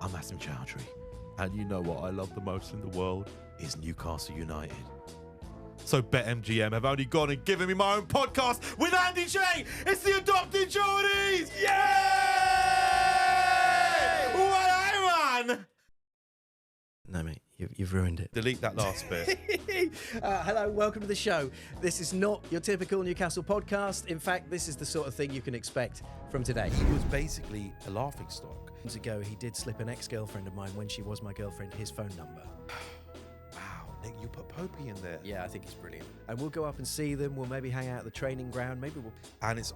I'm Asim Chowdhury, and you know what I love the most in the world is Newcastle United. So BetMGM have only gone and given me my own podcast with Andy J. It's the Adopted Geordies! Yay! What man? No, mate, you've ruined it. Delete that last bit. Hello, welcome to the show. This is not your typical Newcastle podcast. In fact, this is the sort of thing you can expect from today. He was basically a laughingstock. Months ago, he did slip an ex-girlfriend of mine when she was my girlfriend his phone number. Wow, Nick, you put Popey in there. Yeah, I think he's brilliant. And we'll go up and see them. We'll maybe hang out at the training ground. Maybe we'll... And it's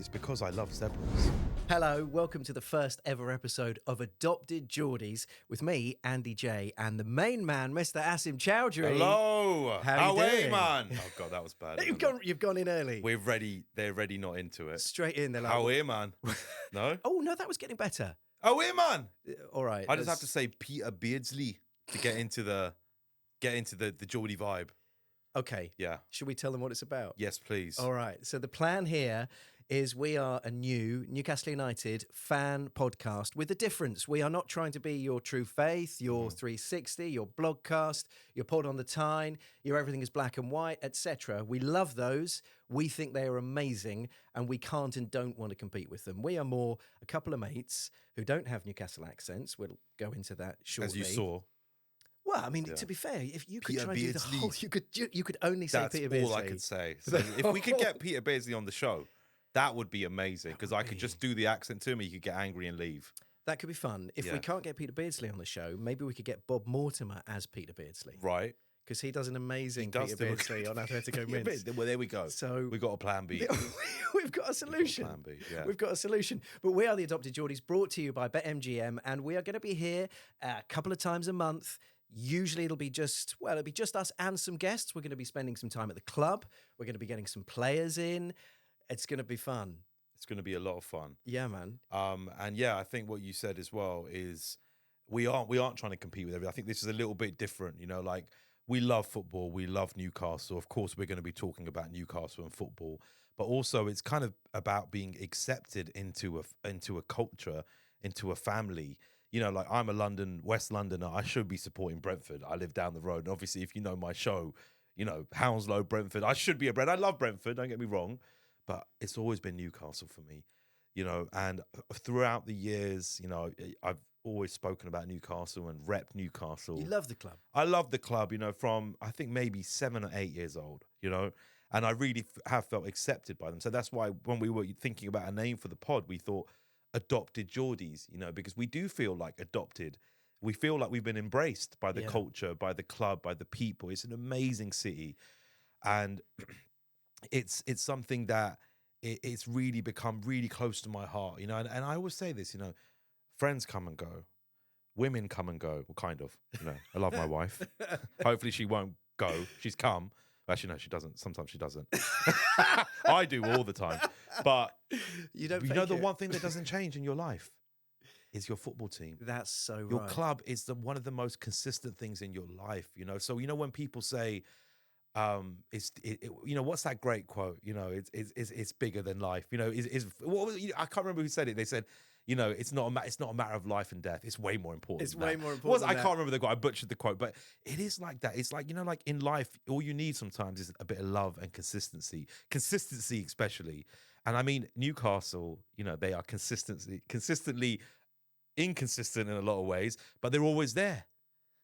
because I love zebras. Hello, welcome to the first ever episode of Adopted Geordies with me, Andy J, and the main man, Mr. Asim Chowdhury. Hello. How you doing? Man? Oh God, that was bad. You've gone in early. We're ready. They're ready. Not into it. Straight in. They're like, How are man? No. oh no, that was getting better. Oh, man. All right. I just have to say Peter Beardsley to get into the Geordie vibe. Okay. Yeah. Should we tell them what it's about? Yes, please. All right. So the plan here is we are a new Newcastle United fan podcast with a difference. We are not trying to be your True Faith, your 360, your blogcast, your pod on the Tyne, your everything is black and white, etc. We love those. We think they are amazing and we can't and don't want to compete with them. We are more a couple of mates who don't have Newcastle accents. We'll go into that shortly. As you saw. Well, I mean, to be fair, if you could Peter try and do the Beardsley. whole, you could only say That's Peter Beardsley. all I could say. So if we could get Peter Beardsley on the show, that would be amazing because I could just do the accent to him. He could get angry and leave. That could be fun. If we can't get Peter Beardsley on the show, maybe we could get Bob Mortimer as Peter Beardsley. Right. Because he does an amazing Peter Beardsley on Atletico Mints. Well, there we go. So we've got a plan B. We've got a solution. Plan B, yeah. We've got a solution. But we are the Adopted Geordies, brought to you by BetMGM, and we are going to be here a couple of times a month. Usually it'll be just us and some guests. We're going to be spending some time at the club. We're going to be getting some players in. It's going to be fun. It's going to be a lot of fun. Yeah, man. And yeah, I think what you said as well is we aren't trying to compete with everything. I think this is a little bit different. You know, like we love football. We love Newcastle. Of course, we're going to be talking about Newcastle and football, but also it's kind of about being accepted into a culture, into a family. You know, like I'm a West Londoner. I should be supporting Brentford. I live down the road. And obviously, if you know my show, you know, Hounslow, Brentford, I should be a Brent. I love Brentford, don't get me wrong. But it's always been Newcastle for me, you know. And throughout the years, you know, I've always spoken about Newcastle and repped Newcastle. You love the club. I love the club, you know, from I think maybe 7 or 8 years old, you know. And I really have felt accepted by them. So that's why when we were thinking about a name for the pod, we thought Adopted Geordies, you know, because we do feel like adopted. We feel like we've been embraced by the culture, by the club, by the people. It's an amazing city. And it's something that it's really become really close to my heart, you know. And I always say this, you know, friends come and go, women come and go. Well, kind of, you know. I love my wife. Hopefully she won't go. She's come. Actually, no, she doesn't. Sometimes she doesn't. I do all the time. But you know the one thing that doesn't change in your life is your football team. That's so right. Your club is one of the most consistent things in your life, you know. So, you know, when people say, you know, what's that great quote? You know, it's bigger than life. You know, I can't remember who said it. They said, you know, it's not a matter of life and death. It's way more important. It's way more important. I can't remember the quote. I butchered the quote, but it is like that. It's like, you know, like in life, all you need sometimes is a bit of love and consistency especially. And I mean, Newcastle, you know, they are consistently inconsistent in a lot of ways, but they're always there.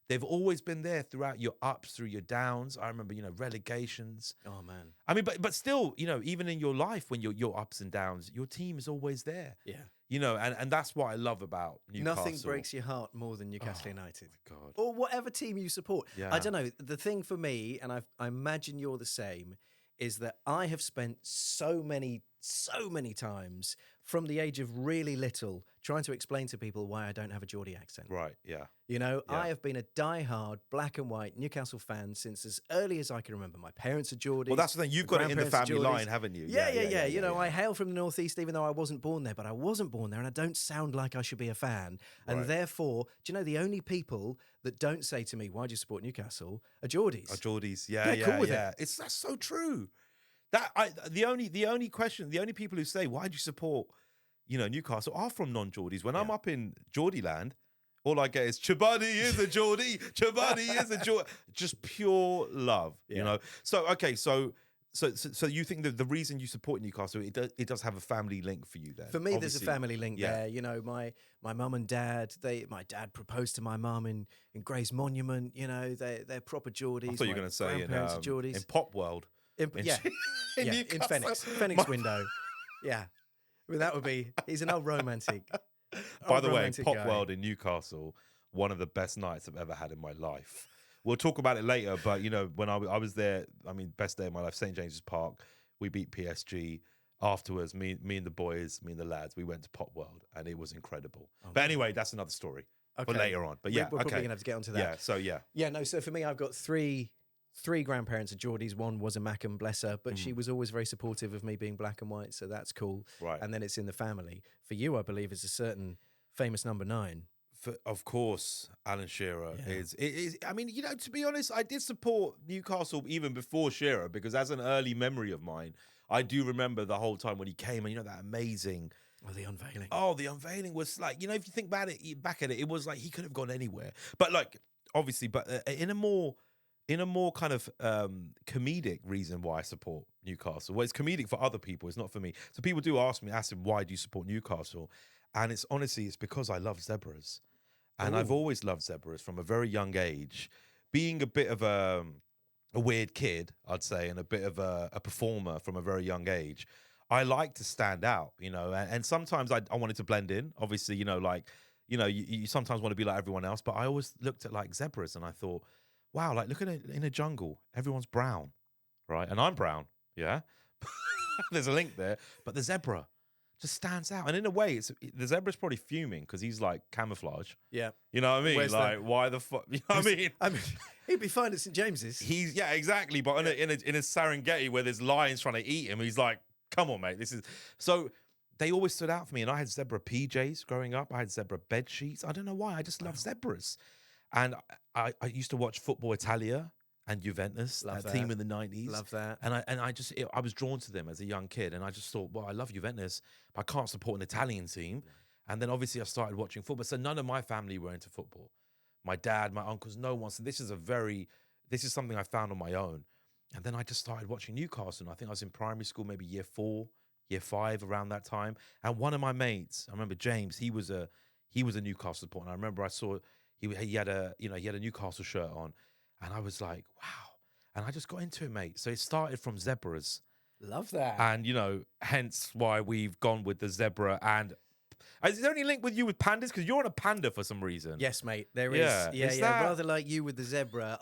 They've always been there throughout your ups, through your downs. I remember, you know, relegations. Oh man. I mean, but still, you know, even in your life when your ups and downs, your team is always there. Yeah. You know, and that's what I love about Newcastle. Nothing breaks your heart more than Newcastle United. My God. Or whatever team you support. Yeah. I don't know. The thing for me, and I imagine you're the same, is that I have spent so many times from the age of really little trying to explain to people why I don't have a Geordie accent. Right, yeah. You know, I have been a diehard black and white Newcastle fan since as early as I can remember. My parents are Geordies. Well, that's the thing. You've got it in the family line, haven't you? Yeah. You know, I hail from the Northeast, even though I wasn't born there, but I wasn't born there and I don't sound like I should be a fan. And therefore, do you know, the only people that don't say to me, why do you support Newcastle, are Geordies. Geordies, They're cool with it. That's so true. The only people who say, why do you support, you know, Newcastle are from non-Geordies. When I'm up in Geordie land, All I get is Chibuddy is a Geordie, Chibuddy is a Geordie. Just pure love, you know. So okay, so you think that the reason you support Newcastle, it does have a family link for you then? For me, there's Obviously, a family link yeah. there. You know, my mum and dad. My dad proposed to my mum in Gray's Monument. You know, they're proper Geordies. I thought you were going to say grandparents are Geordies. in Pop World. Yeah, in in Newcastle. Phoenix window. Yeah, I mean, that would be. He's an old romantic. By the way, romantic Pop guy. World in Newcastle, one of the best nights I've ever had in my life. We'll talk about it later, but you know, when I was there, I mean, best day of my life, St. James's Park. We beat PSG. Afterwards, me and the boys, me and the lads, we went to Pop World, and it was incredible. But anyway, that's another story for later on. But yeah, we're probably gonna have to get onto that. Yeah, so yeah. Yeah, no. So for me, I've got three grandparents of Geordies. One was a Mackham, bless her, but she was always very supportive of me being black and white, so that's cool. Right. And then it's in the family. For you, I believe, is a certain famous number 9. Of course, Alan Shearer is. I mean, you know, to be honest, I did support Newcastle even before Shearer because, as an early memory of mine, I do remember the whole time when he came and you know that amazing. Oh, the unveiling. Oh, the unveiling was like, you know, if you think back at it, it was like he could have gone anywhere. But like, obviously, but in a more kind of comedic reason why I support Newcastle. Well, it's comedic for other people. It's not for me. So people do ask him, why do you support Newcastle? And it's because I love zebras. And I've always loved zebras from a very young age. Being a bit of a weird kid, I'd say, and a bit of a performer from a very young age, I like to stand out, you know, and sometimes I wanted to blend in. Obviously, you know, like, you know, you sometimes want to be like everyone else, but I always looked at like zebras and I thought, wow, like look at it in a jungle, everyone's brown, right? And I'm brown, yeah? There's a link there, but the zebra just stands out. And in a way, the zebra's probably fuming because he's like camouflage. Yeah. You know what I mean? Where's like, why the fuck? You know what I mean? I mean, he'd be fine at St. James's. Yeah, exactly. But in a Serengeti where there's lions trying to eat him, he's like, come on, mate. This is so. They always stood out for me, and I had zebra PJs growing up. I had zebra bed sheets. I don't know why. I just love zebras, and I used to watch Football Italia and Juventus, Love that team in the 90s. Love that. And I was drawn to them as a young kid, and I just thought, well, I love Juventus, but I can't support an Italian team. And then obviously I started watching football. So none of my family were into football. My dad, my uncles, no one. So this is something I found on my own. And then I just started watching Newcastle. And I think I was in primary school, maybe year 4, year 5, around that time. And one of my mates, I remember James, he was a Newcastle supporter. And I remember I saw he had a Newcastle shirt on. And I was like, wow. And I just got into it, mate. So it started from zebras. Love that. And, you know, hence why we've gone with the zebra. And is there any link with you with pandas? Because you're on a panda for some reason. Yes, mate. There is. Yeah. Yeah, Is yeah. that- Rather like you with the zebra.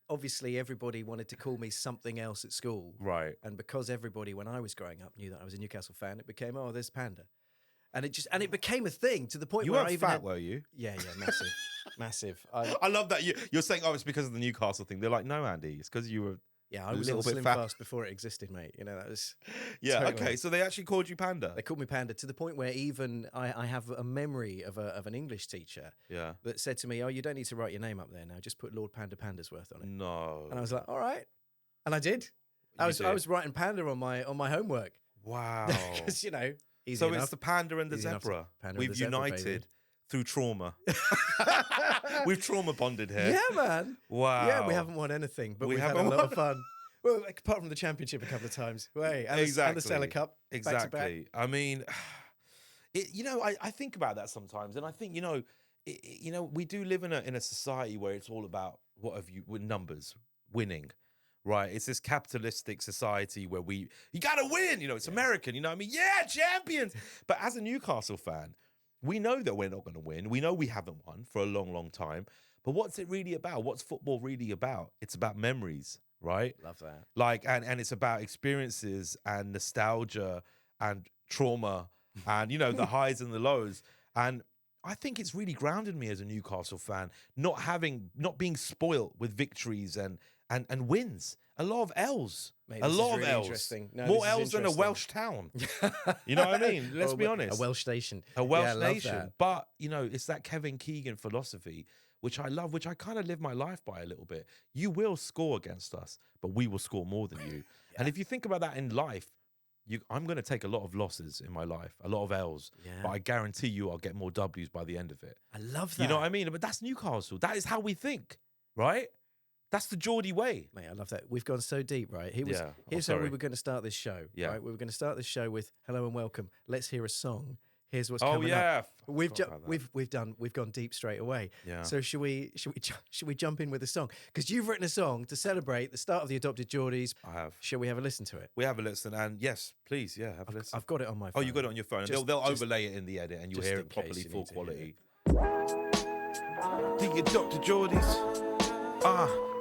Obviously, everybody wanted to call me something else at school. Right. And because everybody, when I was growing up, knew that I was a Newcastle fan, it became, oh, there's Panda. And it became a thing to the point You where weren't I even fat, had, were you? Yeah, massive. Massive. I love that you're saying, oh, it's because of the Newcastle thing. They're like, no, Andy, it's because you were. Yeah, I was a a little bit slim fat. fast before it existed, mate. You know, that was. Yeah. totally. Okay. So they actually called you Panda. They called me Panda to the point where even I have a memory of an English teacher Yeah. that said to me, "Oh, you don't need to write your name up there now. Just put Lord Panda Pandersworth on it." No. And I was like, "All right," and I did. I was writing Panda on my homework. Wow. Because you know, easy So enough. it's the panda and the Easy enough to- zebra. panda and We've the zebra, united baby. through trauma. We've trauma bonded here. Yeah, man. Wow. Yeah, we haven't won anything, but We we've had a haven't lot of fun. Well, apart from the championship a couple of times. Wait, and Exactly. the Sailor Cup. Exactly. Back to back. I mean, I think about that sometimes, and I think, we do live in a society where it's all about with numbers, winning, right? It's this capitalistic society where you gotta win. You know, it's American. You know what I mean? Yeah, champions. But as a Newcastle fan, we know that we're not going to win. We know we haven't won for a long, long time. But what's it really about? What's football really about? It's about memories, right? Love that. Like, and it's about experiences and nostalgia and trauma and, the highs and the lows. And I think it's really grounded me as a Newcastle fan, not being spoilt with victories and wins. A lot of L's. Mate, a this is lot of really L's. interesting. No, More this is L's than a interesting. Welsh town. You know what I mean? Let's be honest. A Welsh station. A Welsh Yeah, I love nation. that. But, it's that Kevin Keegan philosophy, which I love, which I kind of live my life by a little bit. You will score against us, but we will score more than you. And if you think about that in life, I'm going to take a lot of losses in my life, a lot of L's, Yeah. but I guarantee you I'll get more W's by the end of it. I love that. You know what I mean? But that's Newcastle. That is how we think, right? That's the Geordie way. Mate, I love that. We've gone so deep, right? Here's how we sorry. were going to start this show. Yeah. Right? We were going to start this show with "Hello and welcome. Let's hear a song. Here's what's Oh coming yeah. up." We've gone deep straight away. Yeah. So should we jump in with a song? Because you've written a song to celebrate the start of the Adopted Geordies. I have. Shall we have a listen to it? We have a listen, and yes, please, yeah, have a listen. I've got it on my phone. Oh, you got it on your phone. Just- They'll just- overlay it in the edit, and you'll just hear in it properly, case you full need to hear quality. The Adopted Geordies.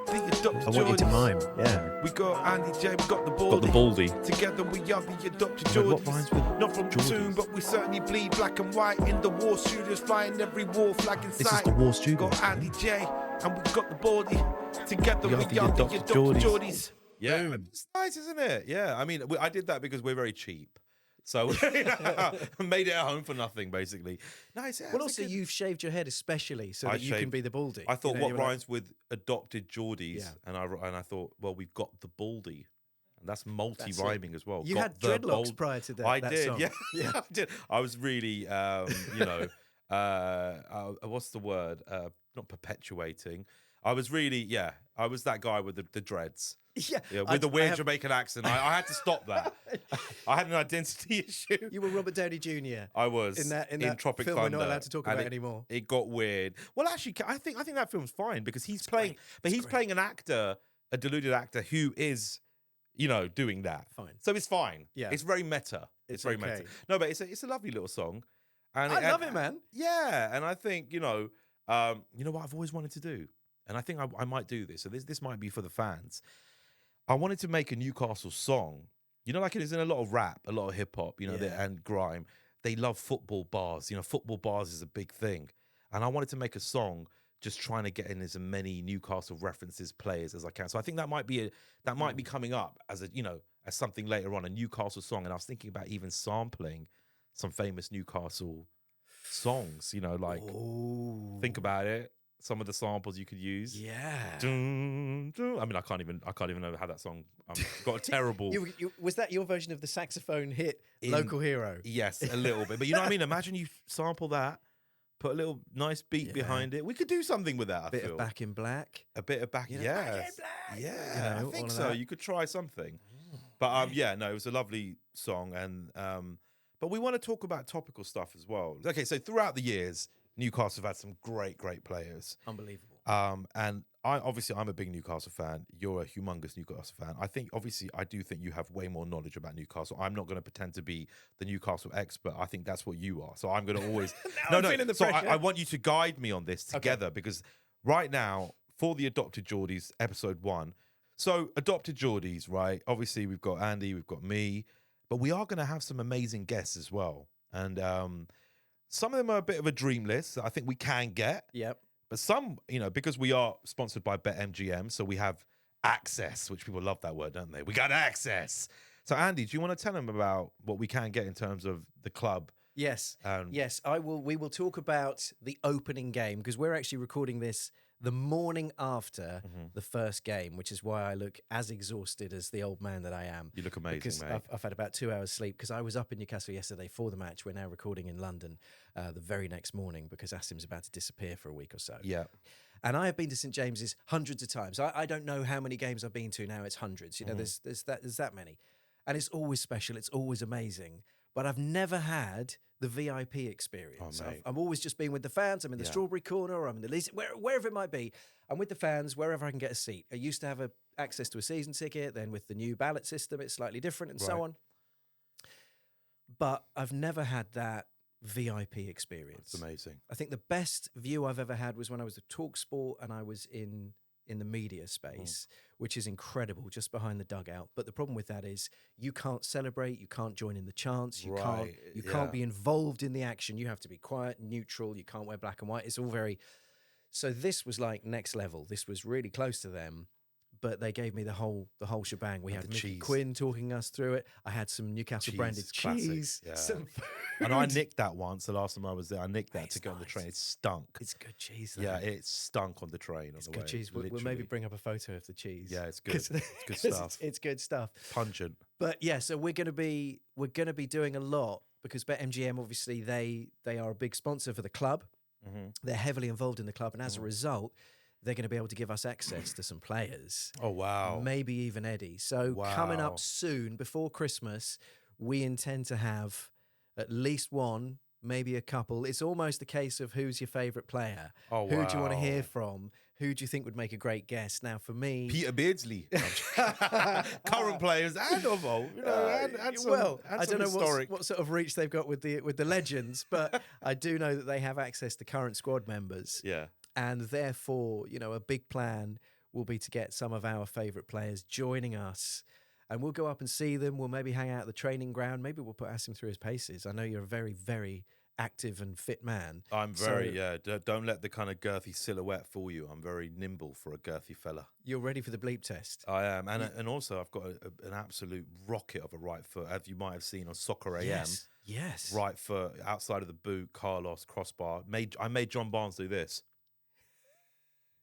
The Adopted I want you to Geordies. mime. Yeah. We got Andy J, we got the Got the Baldy. baldy. Together we are the Adopted Wait, what Geordies. rhymes with Not from Geordies? Toon, but we certainly bleed black and white in the war studios, flying every war flag in sight. This is the War Studios. Got Andy J, and we got the Baldy. Together We we are the are the Adopted Adopted Geordies. Geordies. Yeah, it's nice, isn't it? Yeah, I mean, I did that because we're very cheap. So made it at home for nothing, basically. Nice. Well, also you've shaved your head especially so I that you can shaved- be the baldy. I thought You know, what you were like- rhymes with Adopted Geordies, Yeah. and I thought, well, we've got the Baldy, and that's multi-rhyming as well. You Got had the dreadlocks Bald- prior to that. I that did, song. yeah, I did. I was really, what's the word? Not perpetuating. I was really, I was that guy with the dreads. Yeah, Yeah, with the weird Jamaican accent. I had to stop that. I had an identity issue. You were Robert Downey Jr. I was in that Tropic film Thunder. we're not allowed to talk and about anymore. It got weird. Well, actually, I think that film's fine because he's playing, but he's playing an actor, a deluded actor who is, doing that. Fine. So it's fine. Yeah. It's very meta. It's very meta. okay. No, but it's a lovely little song. And I love it, man. Yeah, and I think you know what I've always wanted to do, and I think I might do this. So this might be for the fans. I wanted to make a Newcastle song. Like it is in a lot of rap, a lot of hip hop, and grime. They love football bars. Football bars is a big thing. And I wanted to make a song just trying to get in as many Newcastle references, players as I can. So I think that might be coming up as as something later on, a Newcastle song. And I was thinking about even sampling some famous Newcastle songs, think about it. Some of the samples you could use. Yeah. Dun, dun. I mean, I can't even know how that song. Got a terrible. Was that your version of the saxophone hit "Local Hero"? Yes, a little bit. But you know what I mean? Imagine you sample that, put a little nice beat behind it. We could do something with that. A bit of Back in Black. A bit of back. Back in Yes. Black. Yeah. I all think of so. that. You could try something. But no, it was a lovely song, and but we want to talk about topical stuff as well. Okay, so throughout the years, Newcastle have had some great players. Unbelievable. And I'm a big Newcastle fan. You're a humongous Newcastle fan. I do think you have way more knowledge about Newcastle. I'm not going to pretend to be the Newcastle expert. I think that's what you are. So I'm going to always I'm feeling the pressure. I want you to guide me on this together because right now for the Adopted Geordies episode 1. So Adopted Geordies, right? Obviously we've got Andy, we've got me, but we are going to have some amazing guests as well. And some of them are a bit of a dream list that I think we can get. Yep. But some, because we are sponsored by BetMGM, so we have access, which people love that word, don't they? We got access. So, Andy, do you want to tell them about what we can get in terms of the club? Yes. Yes, I will. We will talk about the opening game because we're actually recording this the morning after the first game, which is why I look as exhausted as the old man that I am. You look amazing, because mate. I've had about 2 hours sleep because I was up in Newcastle yesterday for the match. We're now recording in London the very next morning because Asim's about to disappear for a week or so. Yeah. And I have been to St James's hundreds of times. I don't know how many games I've been to now. It's hundreds. There's that many. And it's always special. It's always amazing. But I've never had the VIP experience. Oh, mate. I've always just been with the fans. I'm in the strawberry corner, or I'm in the least, wherever it might be. I'm with the fans wherever I can get a seat. I used to have access to a season ticket. Then with the new ballot system, it's slightly different and so on. But I've never had that VIP experience. It's amazing. I think the best view I've ever had was when I was at TalkSport and I was in the media space, which is incredible, just behind the dugout. But the problem with that is you can't celebrate, you can't join in the chants, you can't be involved in the action. You have to be quiet, neutral. You can't wear black and white. It's all very. So this was like next level. This was really close to them, but they gave me the whole shebang. We And had the Mickey cheese. Quinn talking us through it. I had some Newcastle Cheese branded is classic, cheese, yeah. some food. And I nicked that once. The last time I was there, I nicked that It's to go on the nice. train. It stunk. It's good cheese, though. Yeah, it stunk on the train. It's on the good way, cheese. We'll maybe literally. bring up a photo of the cheese. Yeah, it's good. It's good 'cause stuff. It's good stuff. Pungent. But yeah, so we're gonna be doing a lot because BetMGM obviously they are a big sponsor for the club. Mm-hmm. They're heavily involved in the club, and as a result, they're going to be able to give us access to some players. Oh, wow. Maybe even Eddie. So coming Wow. up soon, before Christmas, we intend to have at least one, maybe a couple. It's almost a case of who's your favourite player. Oh, Who do you want to hear wow. from? Who do you think would make a great guest? Now, for me, Peter Beardsley. Current players and of old. You know, and some, well, and I some don't know historic. what sort of reach they've got with the legends, but I do know that they have access to current squad members. Yeah. And therefore, a big plan will be to get some of our favourite players joining us. And we'll go up and see them. We'll maybe hang out at the training ground. Maybe we'll put Asim through his paces. I know you're a very, very active and fit man. I'm very, don't let the kind of girthy silhouette fool you. I'm very nimble for a girthy fella. You're ready for the bleep test. I am. And also, I've got an absolute rocket of a right foot, as you might have seen on Soccer AM. Yes. Right foot, outside of the boot, Carlos, crossbar. I made John Barnes do this.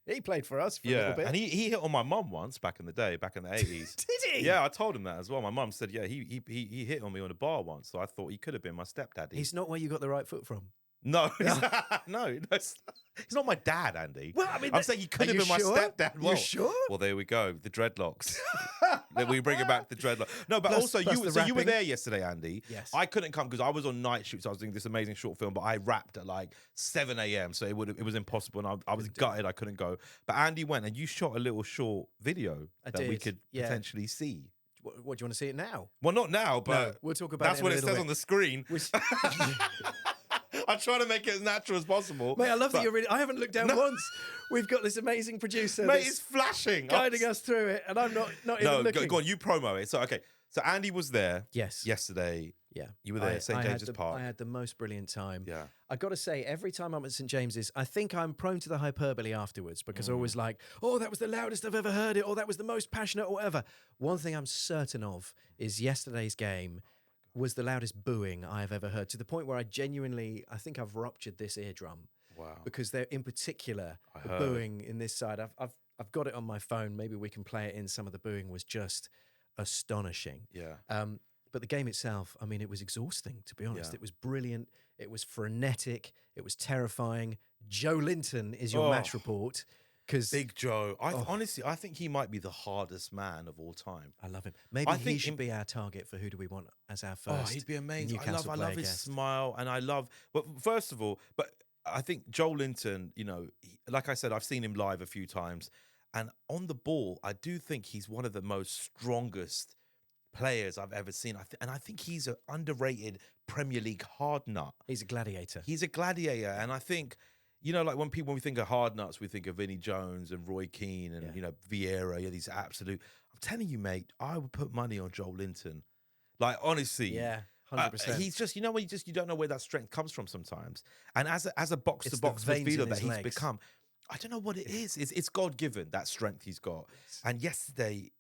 He played for us for a little bit. And he hit on my mum once back in the day, back in the 80s. Did he? Yeah, I told him that as well. My mum said, yeah, he hit on me on a bar once, so I thought he could have been my stepdaddy. He's not where you got the right foot from. No, no, he's not my dad, Andy. Well, I mean, I'm saying he could have been my stepdad. You sure? Well, there we go. The dreadlocks. Then we bring it back to the dreadlocks. No, but Plus- also plus the you were rapping. there yesterday, Andy. Yes. I couldn't come because I was on night shoots. I was doing this amazing short film, but I wrapped at like 7 a.m. So it was impossible, and I was gutted I couldn't go. But Andy went, and you shot a little short video that we did, could yeah. potentially see. What do you want to see it now? Well, not now, but No, we'll talk about that's it in what a it little says bit. on the screen. Which- I'm trying to make it as natural as possible. Mate, I love that but- you're really. I haven't looked down once. We've got this amazing producer Mate, that's it's flashing. guiding us through it, and I'm not even No, looking. go on. You promo it. So okay. So Andy was there. Yes. Yesterday. Yeah. You were there at St. had James's the- Park. I had the most brilliant time. Yeah. I got to say, every time I'm at St. James's, I think I'm prone to the hyperbole afterwards because I always like, oh, that was the loudest I've ever heard it, or that was the most passionate, or whatever. One thing I'm certain of is yesterday's game was the loudest booing I have ever heard, to the point where I think I've ruptured this eardrum. Wow. Because they're in particular the heard. booing in this side. I've got it on my phone. Maybe we can play it in. Some of the booing was just astonishing. Yeah. But the game itself, I mean, it was exhausting, to be honest. Yeah. It was brilliant. It was frenetic. It was terrifying. Joe Linton is your match report. Because Big Joe. Honestly, I think he might be the hardest man of all time. I love him. Maybe I he think should be our target for who do we want as our first. Oh, he'd be amazing. Newcastle I player love his guest. smile, and I love. But first of all, I think Joe Linton. Like I said, I've seen him live a few times, and on the ball, I do think he's one of the most strongest players I've ever seen. And I think he's an underrated Premier League hard nut. He's a gladiator. He's a gladiator, and I think, like when we think of hard nuts, we think of Vinnie Jones and Roy Keane and Vieira. Yeah, these absolute. I'm telling you, mate, I would put money on Joel Linton. Like honestly, Yeah, 100%. he's just when you don't know where that strength comes from sometimes. And as a box It's to box the veins midfielder in that his he's legs. become. I don't know what it is. It's God given, that strength he's got. And yesterday,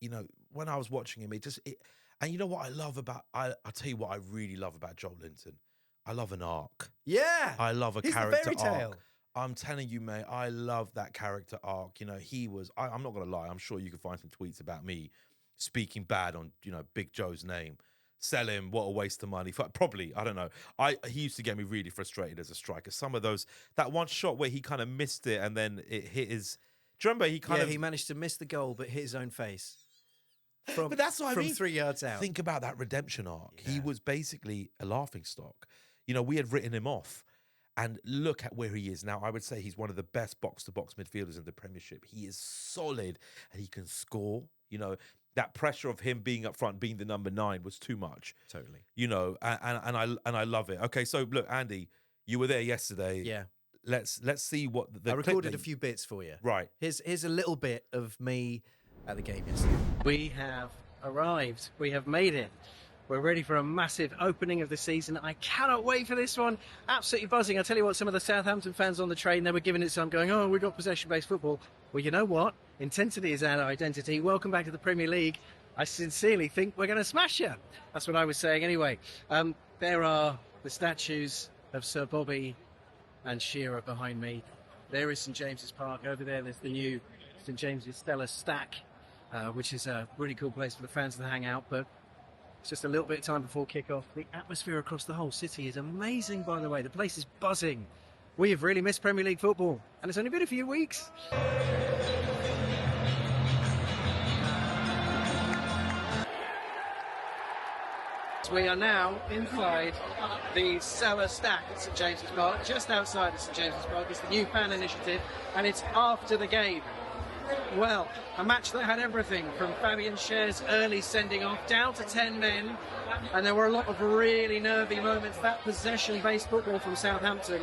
when I was watching him, and you know what I love about I'll tell you what I really love about Joel Linton. I love an arc. Yeah. I love a He's the character fairy tale. arc. I'm telling you, mate, I love that character arc. He was, I'm not going to lie, I'm sure you can find some tweets about me speaking bad on, Big Joe's name. Sell him, what a waste of money. Probably, I don't know. He used to get me really frustrated as a striker. Some of those, that one shot where he kind of missed it and then it hit his, do you remember He managed to miss the goal but hit his own face. But that's what I mean. From 3 yards out. Think about that redemption arc. Yeah. He was basically a laughingstock. We had written him off. And look at where he is now. I would say he's one of the best box-to-box midfielders in the Premiership. He is solid and he can score. That pressure of him being up front, being the number 9 was too much. Totally. And I love it. Okay, so look, Andy, you were there yesterday. Yeah. Let's see what the I clip recorded that a few bits for you. Right. Here's a little bit of me at the game yesterday. We have arrived. We have made it. We're ready for a massive opening of the season. I cannot wait for this one. Absolutely buzzing. I tell you what, some of the Southampton fans on the train, they were giving it some, going, oh, we've got possession-based football. Well, you know what? Intensity is our identity. Welcome back to the Premier League. I sincerely think we're going to smash you. That's what I was saying anyway. There are the statues of Sir Bobby and Shearer behind me. There is St James's Park. Over there's the new St James's Stella Stack, which is a really cool place for the fans to hang out. But it's just a little bit of time before kick-off. The atmosphere across the whole city is amazing, by the way. The place is buzzing. We have really missed Premier League football, and it's only been a few weeks. We are now inside the Stella Stack at St James's Park, just outside of St James's Park. It's the new fan initiative, and it's after the game. Well, a match that had everything from Fabian Schär's early sending off down to 10 men, and there were a lot of really nervy moments. That possession-based football from Southampton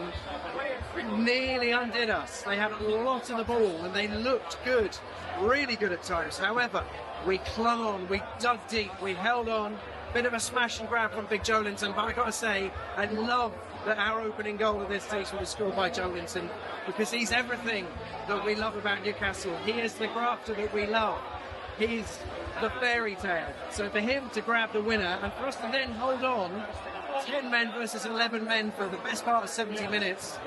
nearly undid us. They had a lot of the ball, and they looked good, really good at times. However, we clung on, we dug deep, we held on. Bit of a smash and grab from Big Joelinton, but I've got to say, I love that our opening goal of this season was scored by Joelinton, because he's everything that we love about Newcastle. He is the grafter that we love. He's the fairy tale. So for him to grab the winner, and for us to then hold on, 10 men versus 11 men for the best part of 70 minutes,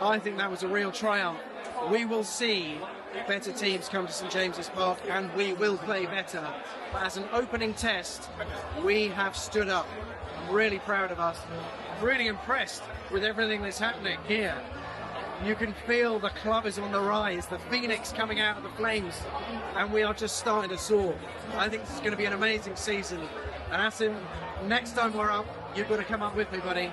I think that was a real triumph. We will see better teams come to St James's Park, and we will play better. But as an opening test, we have stood up. I'm really proud of us. I'm really impressed with everything that's happening here. You can feel the club is on the rise, the phoenix coming out of the flames, and we are just starting to soar. I think this is going to be an amazing season. And Asim, next time we're up, you've got to come up with me, buddy.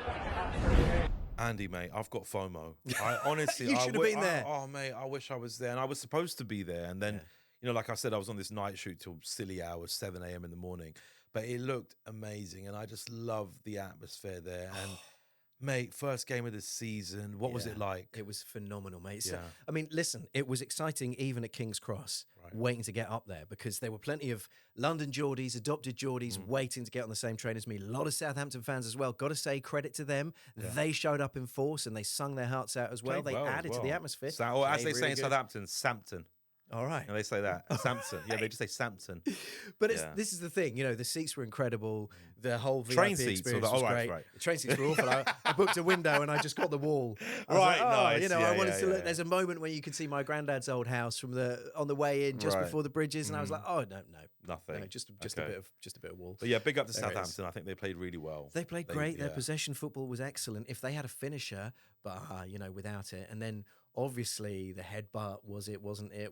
Andy, mate, I've got FOMO. I honestly, You should have been there. Oh, mate, I wish I was there, and I was supposed to be there. And then, you know, like I said, I was on this night shoot till silly hours, 7 a.m. in the morning. But it looked amazing, and I just love the atmosphere there. And mate, first game of the season. What was it like? It was phenomenal, mate. So, I mean, listen, it was exciting even at King's Cross, waiting to get up there, because there were plenty of London Geordies, adopted Geordies, waiting to get on the same train as me. A lot of Southampton fans as well. Got to say, credit to them. They showed up in force, and they sung their hearts out as well. They added to the atmosphere. Or as they say in Southampton, Sampton. All right. And they say that. Sampson. Yeah, they just say Sampson. But this is the thing, you know, the seats were incredible. The whole VIP train seats experience was great. Right. The train seats were awful. I booked a window and I just got the wall. Nice. You know, I wanted to look. There's a moment where you can see my granddad's old house from on the way in, just before the bridges, and I was like, oh no, nothing. No, just a bit of wall. But yeah, big up to Southampton. I think they played really well. They played great. Their possession football was excellent. If they had a finisher, but you know, without it, and then obviously the headbutt wasn't it?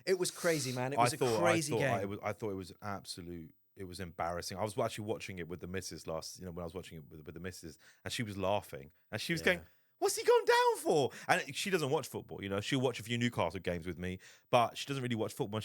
It was crazy, man. It was a crazy game. I thought it was absolute. It was embarrassing. I was actually watching it with the missus when I was watching it with the missus, and she was laughing, and she was going, "What's he gone down for?" And she doesn't watch football. You know, she'll watch a few Newcastle games with me, but she doesn't really watch football.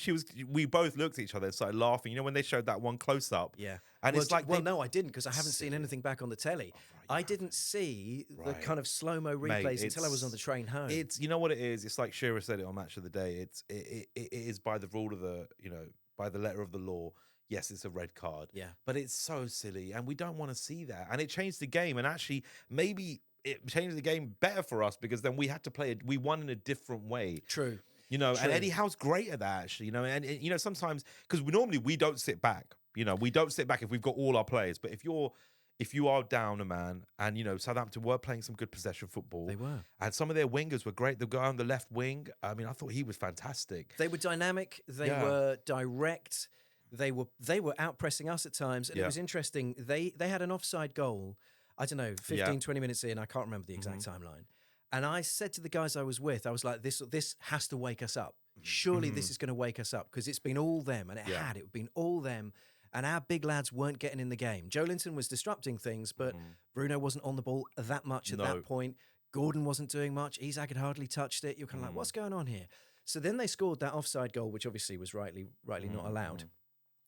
We both looked at each other and started laughing. You know, when they showed that one close up. Yeah. And it's like, no, I didn't, because I haven't seen anything back on the telly. I didn't see the kind of slow-mo replays until I was on the train home. It's, you know what it is? It's like Shearer said it on Match of the Day. It is by the rule of the, you know, by the letter of the law. Yes, it's a red card. Yeah. But it's so silly, and we don't want to see that. And it changed the game, and actually maybe it changed the game better for us, because then we had to play it. We won in a different way. True. You know, and Eddie Howe's great at that, actually. You know, and you know, sometimes, because normally we don't sit back. You know, we don't sit back if we've got all our players. But if you are down a man, and you know, Southampton were playing some good possession football. They were. And some of their wingers were great. The guy on the left wing, I mean, I thought he was fantastic. They were dynamic. They were direct. They were out pressing us at times, and it was interesting. They had an offside goal. I don't know, 15, 20 minutes in. I can't remember the exact timeline. And I said to the guys I was with, I was like, this has to wake us up. Surely this is going to wake us up, because it's been all them, and it had been all them. And our big lads weren't getting in the game. Joelinton was disrupting things, but Bruno wasn't on the ball that much at that point. Gordon wasn't doing much. Isak had hardly touched it. You're kind of like, what's going on here? So then they scored that offside goal, which obviously was rightly not allowed.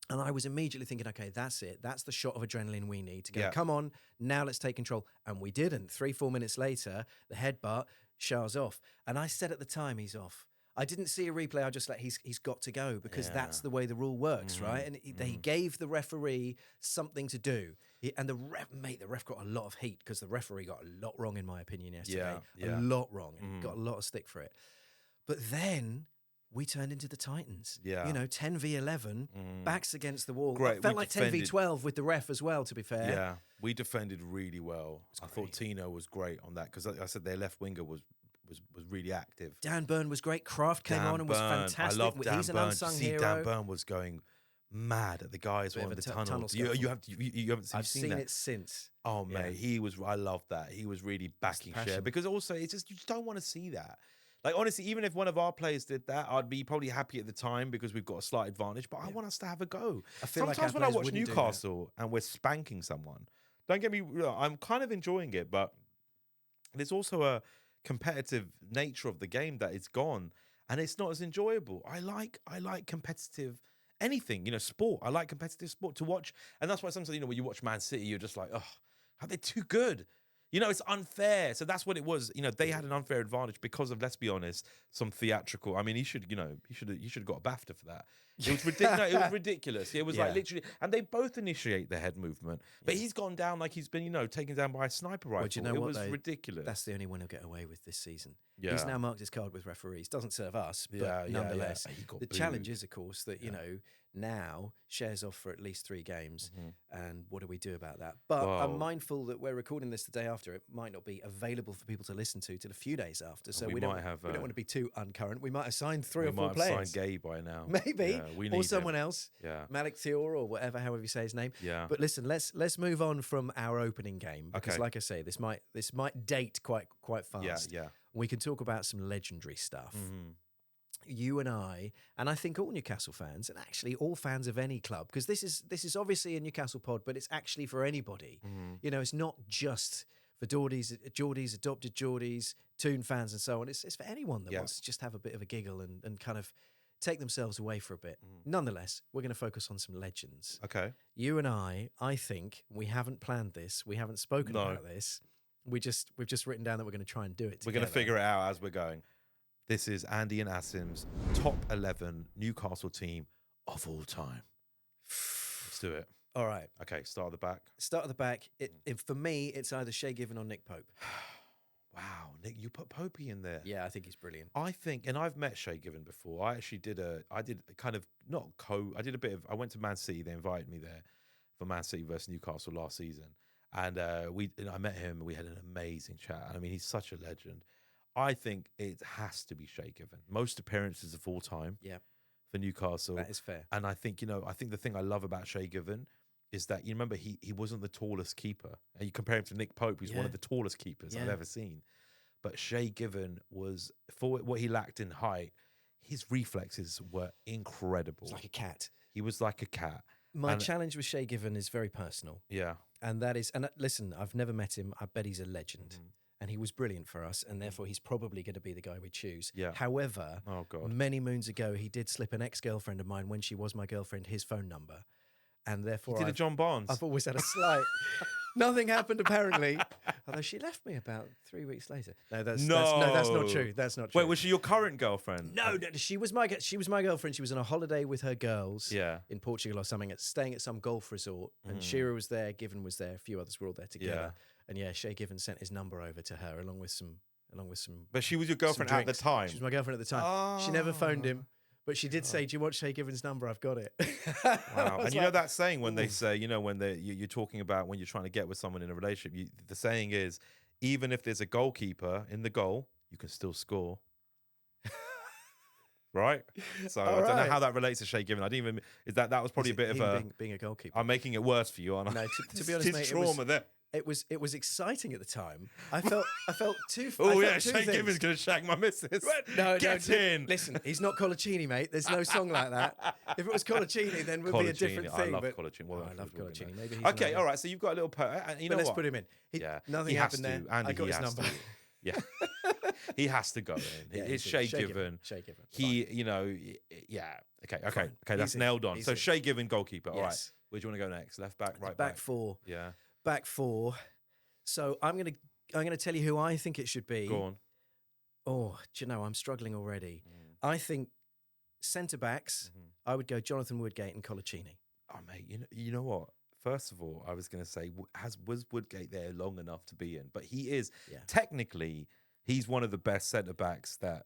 And I was immediately thinking, okay, that's it. That's the shot of adrenaline we need to go, come on, now let's take control. And we didn't. 3-4 minutes later, the headbutt, Schär's off. And I said at the time, he's off. I didn't see a replay. I just like he's got to go because that's Yeah. the way the rule works, right? And he gave the referee something to do. And the ref got a lot of heat because the referee got a lot wrong in my opinion yesterday. Yeah. A lot wrong, and got a lot of stick for it. But then we turned into the Titans. Yeah. 10 v 11, backs against the wall. Great. It felt We like 10 v 12 with the ref as well, to be fair. Yeah, we defended really well. I thought Tino was great on that because, like I said, their left winger was really active. Dan Burn was great. Kraft came on and was fantastic. I love Dan He's an Burn. unsung See, hero. Dan Burn was going mad at the guys Bit on of the a tunnel. tunnel You scuffle. haven't I've seen seen that? it since. Oh Yeah. mate, he was. I love that. He was really backing Cher passion. because also it's just you just don't want to see that. Like honestly, even if one of our players did that, I'd be probably happy at the time because we've got a slight advantage. But I want us to have a go. I feel like Sometimes our when I players watch wouldn't do that. Newcastle and we're spanking someone, don't get me wrong, I'm kind of enjoying it, but there's also a competitive nature of the game that it's gone, and it's not as enjoyable. I like competitive anything, sport. I like competitive sport to watch, and that's why sometimes when you watch Man City, you're just like, oh, are they too good? It's unfair. So that's what it was. They had an unfair advantage because of, let's be honest, some theatrical. I mean, he should have got a BAFTA for that. It was ridiculous. No, it was ridiculous. It was like literally, and they both initiate the head movement, but he's gone down like he's been, taken down by a sniper rifle. Well, do you know it what, was though? ridiculous. That's the only one he'll get away with this season. Yeah. He's now marked his card with referees. Doesn't serve us, but nonetheless. He got The booed. challenge is, of course, that, now shares off for at least 3 games. And what do we do about that? But I'm mindful that we're recording this the day after. It might not be available for people to listen to till a few days after. So we don't want to be too uncurrent. We might have signed 3 or 4 players. We might have signed Gay by now. Maybe. We or need someone him. else. Yeah. Malik Thior or whatever, however you say his name. Yeah. But listen, let's move on from our opening game. Because Okay. like I say, this might date quite fast. Yeah. We can talk about some legendary stuff. Mm-hmm. You and I think all Newcastle fans, and actually all fans of any club, because this is obviously a Newcastle pod, but it's actually for anybody. It's not just for Geordies, adopted Geordies, Toon fans, and so on. It's for anyone that wants to just have a bit of a giggle and kind of take themselves away for a bit. Nonetheless, we're going to focus on some legends. Okay. You and I think we haven't planned this, we haven't spoken about this. We've just written down that we're going to try and do it together. We're going to figure it out as we're going. This is Andy and Asim's top 11 Newcastle team of all time. Let's do it. All right. Okay, start at the back. Start at the back. For me, it's either Shay Given or Nick Pope. Wow, Nick, you put Popey in there. Yeah, I think he's brilliant. I think, and I've met Shay Given before. I actually I went to Man City. They invited me there for Man City versus Newcastle last season. And I met him and we had an amazing chat. I mean, he's such a legend. I think it has to be Shay Given. Most appearances of all time for Newcastle. That is fair. And I think, the thing I love about Shay Given is that, you remember, he wasn't the tallest keeper. And you compare him to Nick Pope, who's one of the tallest keepers I've ever seen. But Shay Given was, for what he lacked in height, his reflexes were incredible. He's like a cat. He was like a cat. My challenge with Shay Given is very personal. Yeah. And that is, listen, I've never met him. I bet he's a legend. And he was brilliant for us, and therefore he's probably going to be the guy we choose. Yeah. However, many moons ago, he did slip an ex-girlfriend of mine when she was my girlfriend his phone number. And therefore, He did a John Barnes. I've always had a slight... Nothing happened, apparently. Although she left me about 3 weeks later. That's not true. That's not true. Wait, was she your current girlfriend? No, she was my girlfriend. She was on a holiday with her girls in Portugal or something, staying at some golf resort. And Shearer was there, Given was there, a few others were all there together. And Shay Given sent his number over to her along with some. But she was your girlfriend at the time. She was my girlfriend at the time. She never phoned him. But she did say, "Do you want Shay Given's number? I've got it." Wow. And you know that saying when they say, when you're talking about when you're trying to get with someone in a relationship, the saying is, even if there's a goalkeeper in the goal, you can still score. Right? So I don't know how that relates to Shay Given. I didn't even, that was probably a bit of being a goalkeeper. I'm making it worse for you, aren't I? No, to be honest, mate, trauma there. It was exciting at the time. I felt two. Oh yeah, Shay Given's gonna shag my missus. Get in. Listen, he's not Colaccini, mate. There's no song like that. If it was Colaccini, then it would be a different thing. I love Colaccini. Well, I love Colaccini. Maybe he's okay. All right. So you've got a little. Let's put him in. Nothing happened there. Andy, I got his number. Yeah. He has to go in. It's Shay Given. Shay Given. Okay. That's Easy. nailed on. Easy. So Shay Given, goalkeeper. All right. Yes. Where do you want to go next? Left back, right back? Back four. Yeah. Back four. So I'm gonna tell you who I think it should be. Go on. Oh, do you know, I'm struggling already. I think centre backs, I would go Jonathan Woodgate and Colaccini. Oh, mate, you know what? First of all, I was going to say, was Woodgate there long enough to be in? But he is technically, he's one of the best centre backs that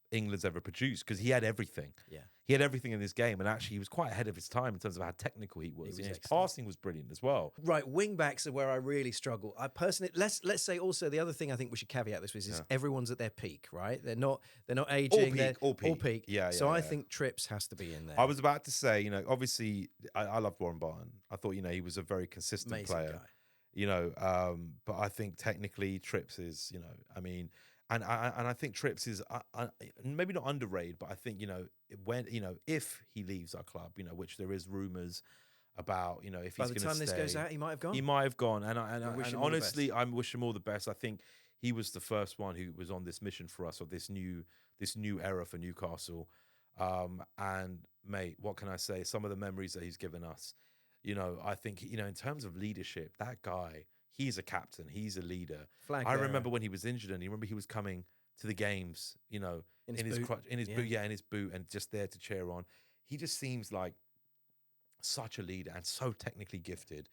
England's ever produced because he had everything. Yeah. He had everything in this game, and actually he was quite ahead of his time in terms of how technical he was. His passing was brilliant as well. Right, wing backs are where I really struggle. I personally, let's say also the other thing I think we should caveat this with is everyone's at their peak, right? They're not aging. All peak. Yeah. So I think Trips has to be in there. I was about to say, obviously I loved Warren Barton. I thought, he was a very consistent Amazing player. guy. But I think technically Trips is, I mean. And I think Trips is maybe not underrated, but I think when if he leaves our club, which there is rumours about, if By he's the going to time stay, this goes out, he might have gone. He might have gone, and honestly, I wish him all the best. I think he was the first one who was on this mission for us, or this new era for Newcastle. And mate, what can I say? Some of the memories that he's given us, I think in terms of leadership, that guy. He's a captain. He's a leader. I remember when he was injured, and he was coming to the games, in his boot, in his boot, and just there to cheer on. He just seems like such a leader and so technically gifted.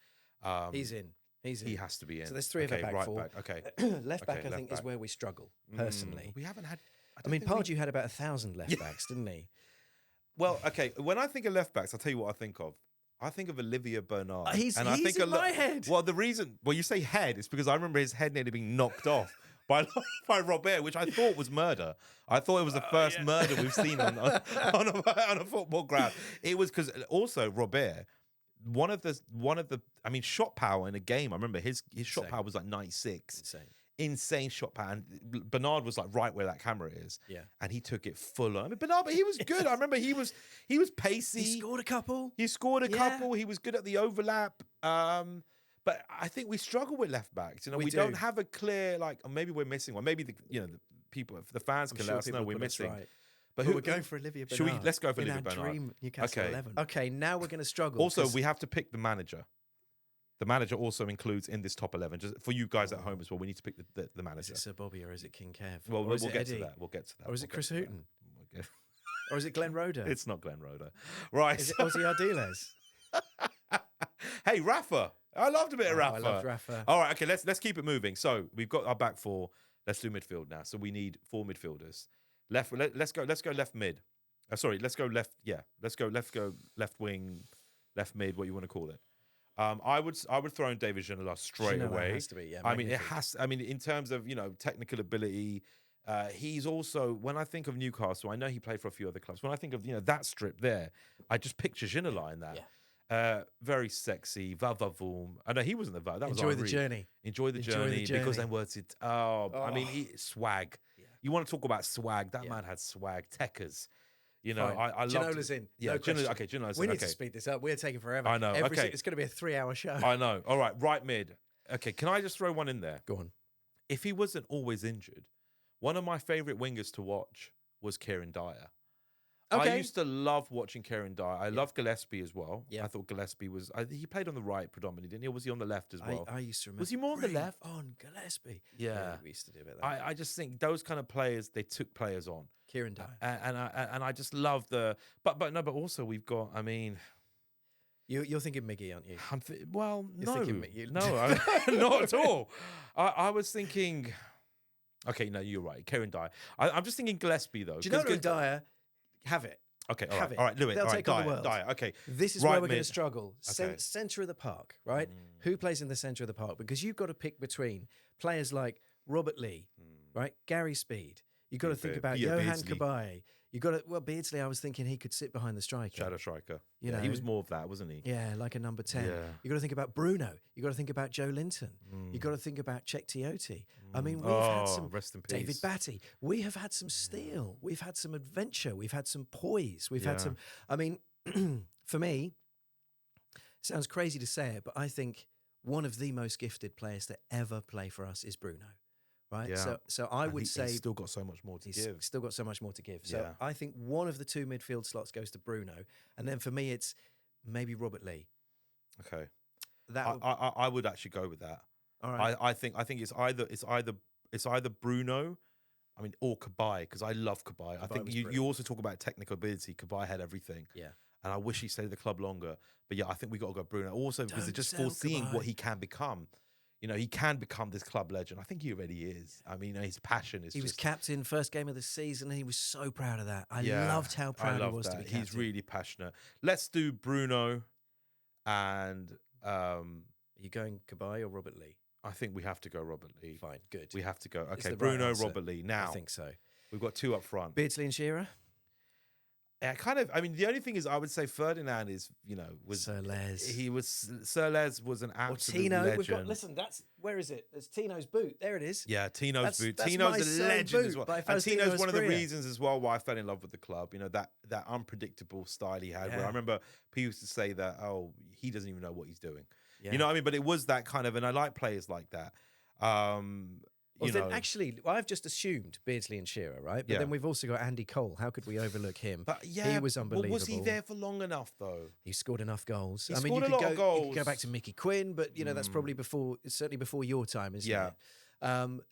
He's in. He has to be in. So there's three of our back right four. Back. Okay, left back, I think, back. is where we struggle personally. We haven't had. I mean, Pardew had about 1,000 left backs, didn't he? Well, okay. When I think of left backs, I'll tell you what I think of. I think of Olivier Bernard. He's I think in my head. Well, the reason, you say head, is because I remember his head nearly being knocked off by Robert, which I thought was murder. I thought it was the first murder we've seen on a football ground. It was because also Robert, one of the, I mean, shot power in a game. I remember his shot power was like 96. Insane shot power. And Bernard was like right where that camera is. Yeah. And he took it full on. I mean, Bernard, but he was good. I remember he was pacey. He scored a couple. He was good at the overlap. But I think we struggle with left backs. We don't have a clear, maybe we're missing one. Maybe the fans can let us know we're missing. Right. But we're going for Olivier Bernard. Let's go for Olivier Bernard. Dream Newcastle 11. Okay, now we're going to struggle. Also, we have to pick the manager. The manager also includes in this top 11. Just for you guys at home as well, we need to pick the manager. Is it Sir Bobby or is it King Kev? Well, we'll get to that. Or is it Chris Hooton? Or is it Glenn Roeder? It's not Glenn Roeder. Right. Is it Ozzy Ardiles? Hey, Rafa. I loved a bit of Rafa. I loved Rafa. All right, okay, let's keep it moving. So we've got our back four. Let's do midfield now. So we need 4 midfielders. Let's go left mid. Let's go left. Yeah, let's go left wing, left mid. What you want to call it? I would throw in David Ginola straight away. It has to be, yeah. I mean, it has. I mean, in terms of technical ability, he's also. When I think of Newcastle, I know he played for a few other clubs. When I think of that strip there, I just picture Ginola in that. Yeah. Very sexy, va-va-voom. I know he wasn't the va. That was Enjoy the journey. Enjoy the journey because then words it. I mean, swag. Yeah. You want to talk about swag? That man had swag. Techers. I love Ginola's in. Yeah, no question. Okay, Ginola's in. We need to speed this up. We're taking forever. I know. It's going to be a 3-hour show. I know. All right, right mid. Okay, can I just throw one in there? Go on. If he wasn't always injured, one of my favourite wingers to watch was Kieran Dyer. Okay. I used to love watching Kieran Dyer. I love Gillespie as well. Yeah. I thought Gillespie was... he played on the right predominantly, didn't he? Or was he on the left as well? I used to remember. Was he more on the left? On Gillespie. Yeah. We used to do a bit of that. I just think those kind of players, they took players on. Kieran Dyer. And I just love the... But also we've got, I mean... You're thinking Miggy, aren't you? No. Thinking No, not at all. I was thinking... Okay, no, you're right. Kieran Dyer. I'm just thinking Gillespie, though. Ginola and Dyer... Have it. Okay, all right, do it. They'll all take right, on the world. Dyer, okay. This is right where we're mid. going to struggle. Okay. Centre of the park, right? Who plays in the centre of the park? Because you've got to pick between players like Robert Lee, right? Gary Speed. You've got to think about Johan Cabaye. You've got to, Beardsley, I was thinking he could sit behind the striker. Shadow striker. You know, he was more of that, wasn't he? Yeah, like a number 10. Yeah. You've got to think about Bruno. You've got to think about Joe Linton. You've got to think about Czech Tiote. I mean, we've had some... Rest in peace. David Batty. We have had some steel. We've had some adventure. We've had some poise. We've had some... I mean, for me, sounds crazy to say it, but I think one of the most gifted players to ever play for us is Bruno. Right, yeah. so I would say he's still got so much more to give. Still got so much more to give. So I think one of the 2 midfield slots goes to Bruno, and then for me it's maybe Robert Lee. Okay, I would actually go with that. All right, I think it's either Bruno, I mean, or Cabaye, because I love Cabaye. I think was you brilliant. also talk about technical ability. Cabaye had everything. Yeah. And I wish he stayed at the club longer. But yeah, I think we got to go Bruno. Also, because Don't it's just sell foreseeing what Cabaye. he can become. You know, he can become this club legend. I think he already is. I mean, his passion is He was just... captain first game of the season, and he was so proud of that. I Yeah, loved how I proud he love was to that. be captain. He's really passionate. Let's do Bruno and Are you going Cabaye or Robert Lee? I think we have to go Robert Lee. Fine, good. We have to go. It's Okay, the right Bruno, answer. Robert Lee. Now, I think so. we've got two up front. Beardsley and Shearer? I mean, the only thing is, I would say Ferdinand is, was Sir Les. Sir Les was an Or absolute Tino. legend. We've got, listen, where is it? It's Tino's boot. There it is. Yeah, Tino's boot. That's Tino's my a son legend boot as well. by And Faustino Tino's one of the Esprilla. reasons as well why I fell in love with the club. That unpredictable style he had. Where Yeah. I remember people used to say that, oh, he doesn't even know what he's doing. Yeah. You know what I mean? But it was that kind of, and I like players like that. Actually, I've just assumed Beardsley and Shearer, right? But Yeah. then we've also got Andy Cole. How could we overlook him? But yeah, he was unbelievable. was he there for long enough though? He scored enough goals. He I mean, scored you a could lot of go, You could goals. go back to Mickey Quinn, but that's probably certainly before your time, isn't Yeah. it?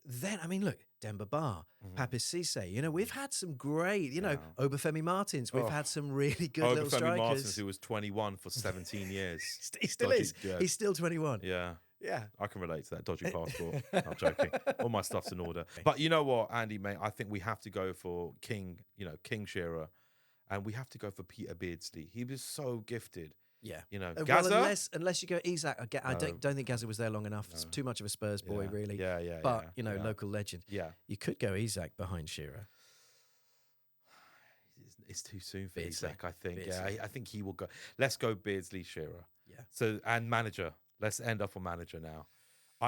Then, I mean, look, Demba Ba, Papis Cisse. We've had some great, Obafemi Martins. We've had some really good little Obafemi strikers. Martins, who was 21 for 17 years. He still Dodgy- is. yeah. He's still 21. Yeah. Yeah. I can relate to that dodgy passport. I'm joking. All my stuff's in order. But you know what, Andy, mate? I think we have to go for King Shearer, and we have to go for Peter Beardsley. He was so gifted. Yeah. Well, Well, unless you go Isak, I don't think Gaza was there long enough. It's too much of a Spurs boy, Yeah. really. Yeah. But, yeah. local legend. Yeah. You could go Isak behind Shearer. It's too soon for Beardsley. Isak, I think. Beardsley. Yeah, I think he will go. Let's go Beardsley, Shearer. Yeah. So, and manager. Let's end up on manager now.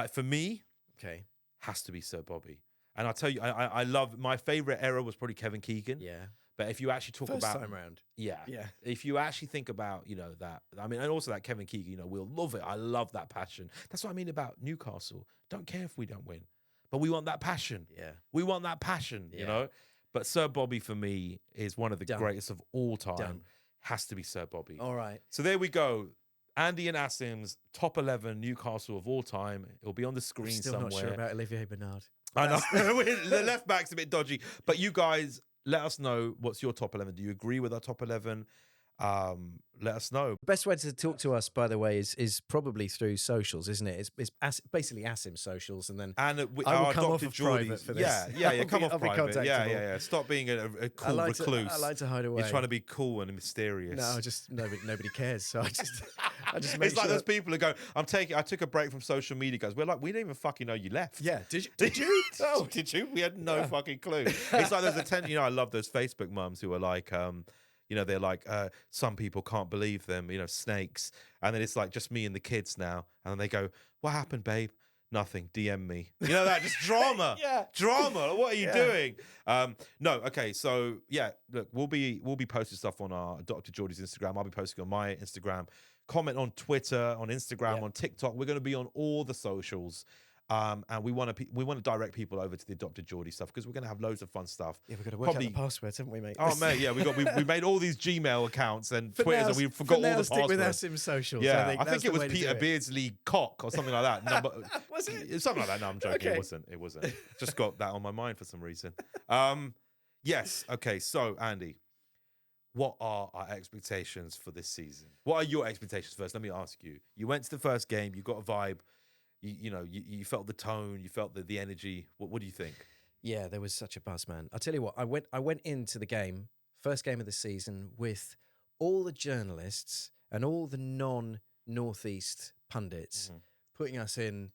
For me, Okay. has to be Sir Bobby. And I'll tell you, I love, my favourite era was probably Kevin Keegan. Yeah. But if you actually talk First about... time round. Yeah. Yeah. If you actually think about, that, I mean, and also that Kevin Keegan, we'll love it. I love that passion. That's what I mean about Newcastle. Don't care if we don't win, but we want that passion. Yeah. We want that passion, Yeah. But Sir Bobby for me is one of the Done. greatest of all time. Done. Has to be Sir Bobby. All right. So there we go. Andy and Asim's top 11 Newcastle of all time. It'll be on the screen Still somewhere. not sure about Olivier Bernard. I know. The left back's a bit dodgy. But you guys, let us know what's your top 11. Do you agree with our top 11? Let us know. Best way to talk to us, by the way, is probably through socials, isn't it? It's basically Asim socials, and then And I will our come off adopted of private Geordies. for this. Yeah. Come off I'll be private. Yeah. contactable. Stop being a cool recluse. I like to hide away. You're trying to be cool and mysterious. No, just nobody cares. So I just make It's like sure. those people who go, I took a break from social media. Guys, we didn't even fucking know you left. Yeah. Did you? Oh, did you? We had no fucking clue. It's like there's a I love those Facebook mums who are like, they're like, some people can't believe them, snakes. And then it's like just me and the kids now. And then they go, what happened, babe? Nothing. DM me. That just drama. Yeah. Drama. What are you doing? No. Okay. So yeah, look, we'll be posting stuff on our Dr. Geordies Instagram. I'll be posting on my Instagram. Comment on Twitter, on Instagram, on TikTok. We're going to be on all the socials. And we want to direct people over to the Adopted Geordie stuff because we're going to have loads of fun stuff. Yeah, we've got to work out the passwords, haven't we, mate? Oh mate, yeah, we made all these Gmail accounts and For Twitters, now, and we forgot all the stick with passwords. Asim socials. Yeah, I think that's it the was way to Peter do it. Beardsley Cock or something like that. No, Was it? Something like that. No, I'm joking. Okay. It wasn't. Just got that on my mind for some reason. Yes. Okay. So Andy, what are our expectations for this season? What are your expectations first? Let me ask you. You went to the first game. You got a vibe. You felt the tone. You felt the energy. What do you think? Yeah, there was such a buzz, man. I'll tell you what, I went into the game, first game of the season, with all the journalists and all the non-Northeast pundits putting us in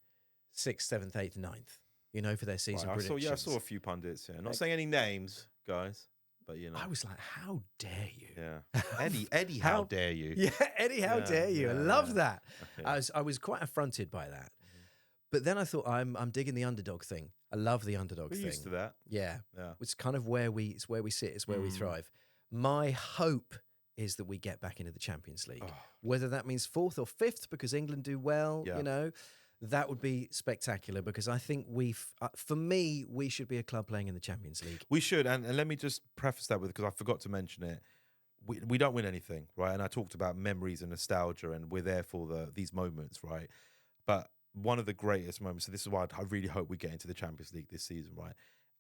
6th, 7th, 8th, 9th, for their season Right, predictions. I saw a few pundits here. Not saying any names, guys, but I was like, how dare you? Yeah. Eddie, how dare you? Yeah, Eddie, how dare you? I love that. Yeah. I was quite affronted by that. But then I thought, I'm digging the underdog thing. I love the underdog We're thing. used to that. Yeah. Yeah. It's kind of where we sit, it's where we thrive. My hope is that we get back into the Champions League. Oh. Whether that means 4th or 5th because England do well, that would be spectacular because I think for me, we should be a club playing in the Champions League. We should, and let me just preface that with, because I forgot to mention it, we don't win anything, right? And I talked about memories and nostalgia, and we're there for these moments, right? But one of the greatest moments, so this is why I really hope we get into the Champions League this season, right?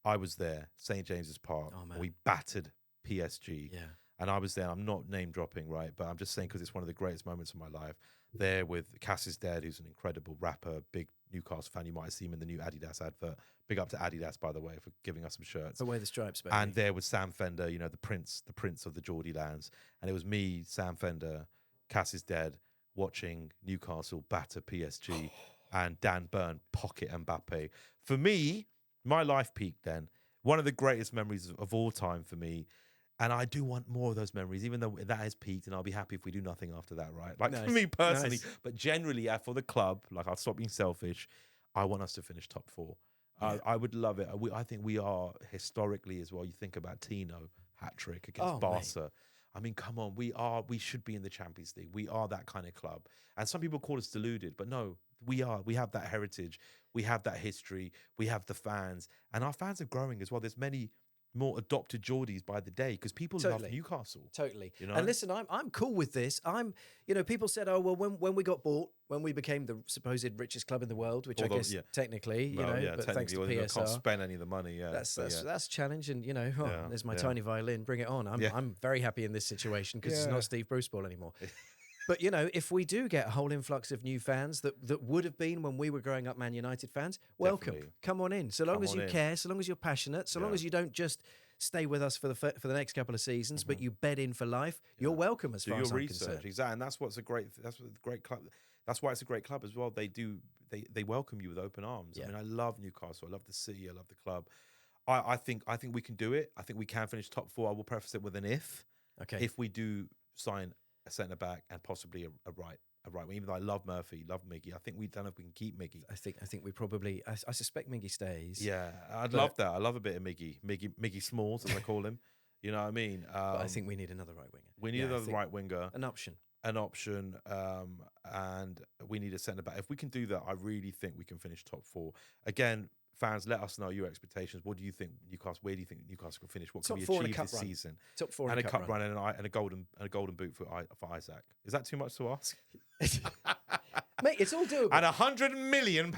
I was there, St James's Park. Oh, man. We battered PSG. Yeah. And I was there. I'm not name dropping, right? But I'm just saying because it's one of the greatest moments of my life. There with Cass is Dead, who's an incredible rapper, big Newcastle fan. You might have seen him in the new Adidas advert. Big up to Adidas, by the way, for giving us some shirts. Away the stripes, baby. And there was Sam Fender, you know, the prince of the Geordie lands. And it was me, Sam Fender, Cass is Dead, watching Newcastle batter PSG and Dan Burn pocket Mbappe. For me, my life peaked then. One of the greatest memories of all time for me. And I do want more of those memories, even though that has peaked, and I'll be happy if we do nothing after that, right? Like Nice. for me personally, Nice. but generally, for the club, like I'll stop being selfish. I want us to finish top 4. Yeah. I would love it. I think we are historically as well. You think about Tino hat trick against Barca. Mate. I mean, come on, we should be in the Champions League. We are that kind of club. And some people call us deluded, but no, we are. We have that heritage. We have that history. We have the fans, and our fans are growing as well. There's many more adopted Geordies by the day because people love Newcastle. Totally. You know? And listen, I'm cool with this. People said, oh, well, when we got bought, when we became the supposed richest club in the world, which Although, I guess technically, but thanks to PSR. Can't spend any of the money. Yeah. That's a challenge. And, there's my tiny violin. Bring it on. I'm very happy in this situation because it's not Steve Bruce ball anymore. But, if we do get a whole influx of new fans that would have been when we were growing up Man United fans, welcome. Definitely. Come on in. So long as you care, so long as you're passionate, so long as you don't just stay with us for the next couple of seasons, but you bed in for life, you're welcome as far as I'm concerned. Exactly. And that's what's that's what the great club. That's why it's a great club as well. They welcome you with open arms. I mean, I love Newcastle. I love the city. I love the club. I think we can do it. I think we can finish top 4. I will preface it with an if. Okay. If we do sign a centre back and possibly a right wing. Even though I love Murphy, love Miggy, I think we don't know if we can keep Miggy. I think we probably. I suspect Miggy stays. Yeah, I'd love that. I love a bit of Miggy Smalls, as I call him. You know what I mean? But I think we need another right winger. We need another right winger, an option, and we need a centre back. If we can do that, I really think we can finish top 4 again. Fans, let us know your expectations. What do you think Newcastle? Where do you think Newcastle can finish? What can we achieve this season? Top 4 and a cup run and a golden boot for Isaac. Is that too much to ask? Mate, it's all doable. And £100 million.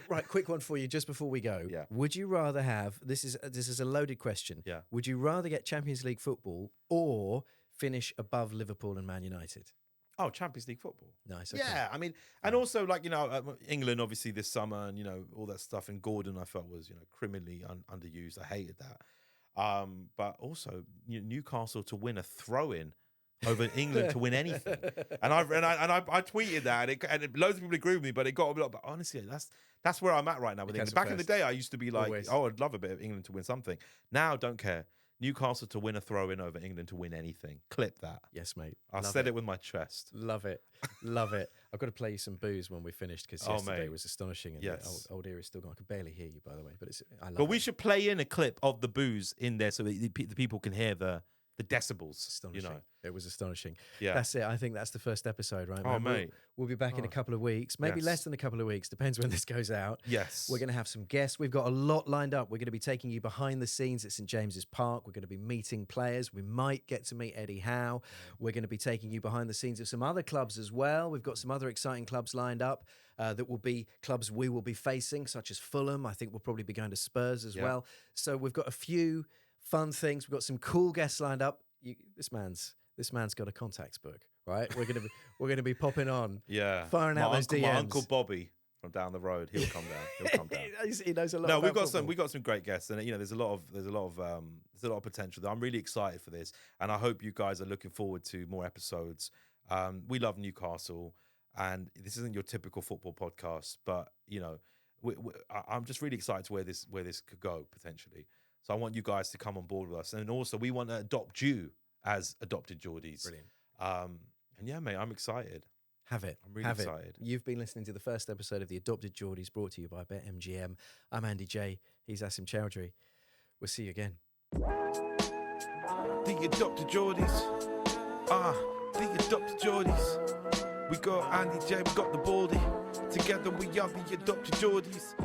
Right, quick one for you just before we go. Yeah. Would you rather have this is a loaded question. Yeah. Would you rather get Champions League football or finish above Liverpool and Man United? Oh, Champions League football. Nice. Okay. Yeah, I mean, and also England obviously this summer and all that stuff. And Gordon I felt was criminally underused. I hated that. But also Newcastle to win a throw-in over England to win anything. And I tweeted that and loads of people agree with me, but it got a bit. But honestly, that's where I'm at right now with England. Back in the day, I used to be like, always. Oh, I'd love a bit of England to win something. Now, don't care. Newcastle to win a throw-in over England to win anything. Clip that. Yes, mate. I said it with my chest. Love it. Love it. I've got to play you some booze when we finished because yesterday was astonishing. And yes. Old ear is still going. I can barely hear you, by the way. But I love it. But we should play in a clip of the booze in there so that the people can hear the decibels. Astonishing. It was astonishing. Yeah. That's it. I think that's the first episode, right? Oh, mate. We'll be back in a couple of weeks, maybe less than a couple of weeks. Depends when this goes out. Yes. We're going to have some guests. We've got a lot lined up. We're going to be taking you behind the scenes at St James's Park. We're going to be meeting players. We might get to meet Eddie Howe. We're going to be taking you behind the scenes of some other clubs as well. We've got some other exciting clubs lined up that will be clubs we will be facing, such as Fulham. I think we'll probably be going to Spurs as well. So we've got a few fun things. We've got some cool guests lined up. This man's got a contacts book, right? We're gonna be popping on, firing out those DMs. My uncle Bobby from down the road, he'll come down. He'll come down. He knows a lot. No, we've got some great guests, and there's a lot of potential. I'm really excited for this, and I hope you guys are looking forward to more episodes. We love Newcastle, and this isn't your typical football podcast, but I'm just really excited to where this could go potentially. So I want you guys to come on board with us. And also, we want to adopt you as adopted Geordies. Brilliant. And yeah, mate, I'm excited. Have it. I'm really excited. You've been listening to the first episode of The Adopted Geordies, brought to you by BetMGM. I'm Andy J. He's Asim Chowdhury. We'll see you again. The Adopted Geordies. The Adopted Geordies. We got Andy J, we got the Baldy. Together we are the Adopted Geordies.